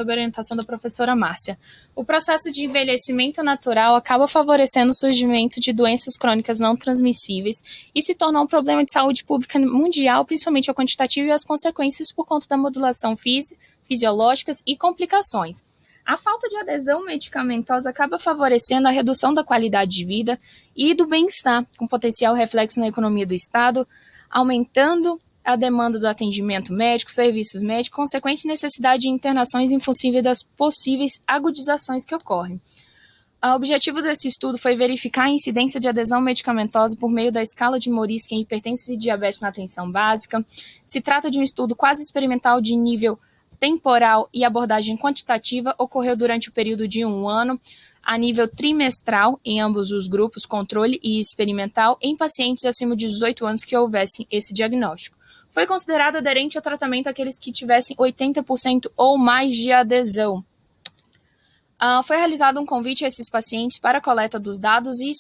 sob a orientação da professora Márcia. O processo de envelhecimento natural acaba favorecendo o surgimento de doenças crônicas não transmissíveis e se torna um problema de saúde pública mundial, principalmente a quantitativa e as consequências por conta da modulação fisiológicas e complicações. A falta de adesão medicamentosa acaba favorecendo a redução da qualidade de vida e do bem-estar, com potencial reflexo na economia do Estado, aumentando a demanda do atendimento médico, serviços médicos, consequente necessidade de internações em função das possíveis agudizações que ocorrem. O objetivo desse estudo foi verificar a incidência de adesão medicamentosa por meio da escala de Morisco em hipertensão e diabetes na atenção básica. Se trata de um estudo quase experimental de nível temporal e abordagem quantitativa, ocorreu durante o período de 1 ano, a nível trimestral, em ambos os grupos, controle e experimental, em pacientes acima de 18 anos que houvessem esse diagnóstico. Foi considerado aderente ao tratamento aqueles que tivessem 80% ou mais de adesão. Foi realizado um convite a esses pacientes para a coleta dos dados e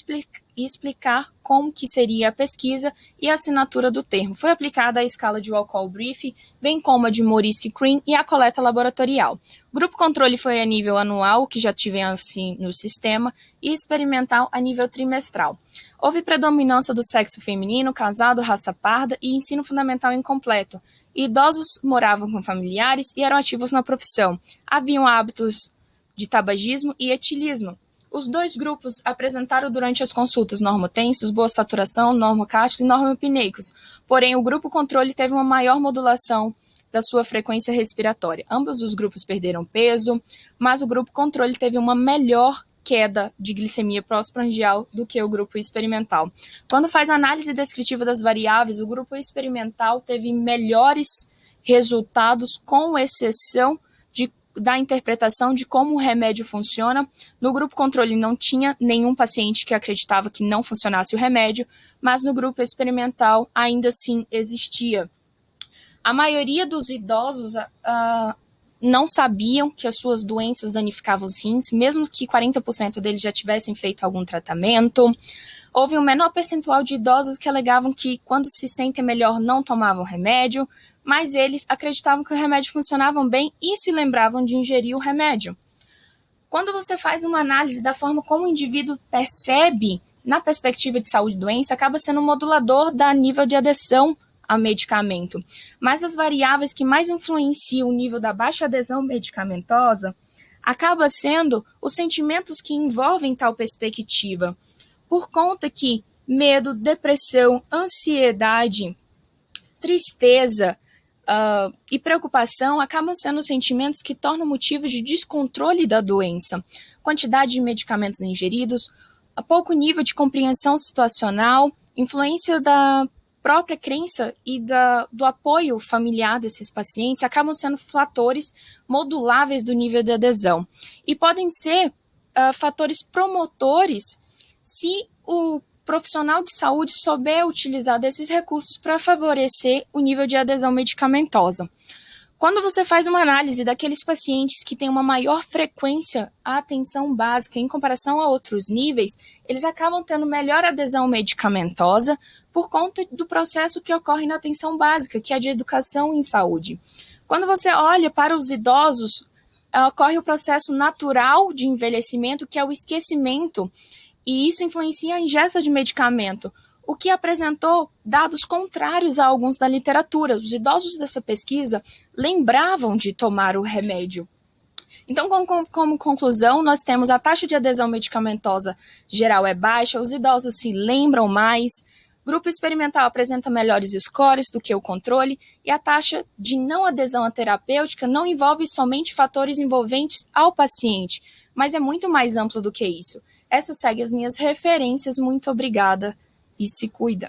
explicar como que seria a pesquisa e a assinatura do termo. Foi aplicada a escala de Wacol-Brief, bem como a de Morisco-Crean e a coleta laboratorial. O grupo controle foi a nível anual, que já tivemos assim, no sistema, e experimental a nível trimestral. Houve predominância do sexo feminino, casado, raça parda e ensino fundamental incompleto. Idosos moravam com familiares e eram ativos na profissão. Haviam hábitos de tabagismo e etilismo. Os dois grupos apresentaram durante as consultas normotensos, boa saturação, normocástica e normopneicos. Porém, o grupo controle teve uma maior modulação da sua frequência respiratória. Ambos os grupos perderam peso, mas o grupo controle teve uma melhor queda de glicemia pós-prandial do que o grupo experimental. Quando faz análise descritiva das variáveis, o grupo experimental teve melhores resultados, com exceção da interpretação de como o remédio funciona. No grupo controle não tinha nenhum paciente que acreditava que não funcionasse o remédio, mas no grupo experimental ainda assim existia. A maioria dos idosos não sabiam que as suas doenças danificavam os rins, mesmo que 40% deles já tivessem feito algum tratamento. Houve um menor percentual de idosos que alegavam que, quando se sentem melhor, não tomavam remédio, mas eles acreditavam que o remédio funcionava bem e se lembravam de ingerir o remédio. Quando você faz uma análise da forma como o indivíduo percebe, na perspectiva de saúde e doença, acaba sendo um modulador da nível de adesão a medicamento. Mas as variáveis que mais influenciam o nível da baixa adesão medicamentosa acaba sendo os sentimentos que envolvem tal perspectiva. Por conta que medo, depressão, ansiedade, tristeza e preocupação acabam sendo sentimentos que tornam motivo de descontrole da doença. Quantidade de medicamentos ingeridos, pouco nível de compreensão situacional, influência da própria crença e do apoio familiar desses pacientes acabam sendo fatores moduláveis do nível de adesão. E podem ser fatores promotores se o profissional de saúde souber utilizar desses recursos para favorecer o nível de adesão medicamentosa. Quando você faz uma análise daqueles pacientes que têm uma maior frequência à atenção básica em comparação a outros níveis, eles acabam tendo melhor adesão medicamentosa por conta do processo que ocorre na atenção básica, que é de educação em saúde. Quando você olha para os idosos, ocorre o processo natural de envelhecimento, que é o esquecimento, e isso influencia a ingesta de medicamento, o que apresentou dados contrários a alguns da literatura. Os idosos dessa pesquisa lembravam de tomar o remédio. Então, como conclusão, nós temos a taxa de adesão medicamentosa geral é baixa, os idosos se lembram mais, o grupo experimental apresenta melhores scores do que o controle e a taxa de não adesão à terapêutica não envolve somente fatores envolventes ao paciente, mas é muito mais amplo do que isso. Essa segue as minhas referências. Muito obrigada e se cuida.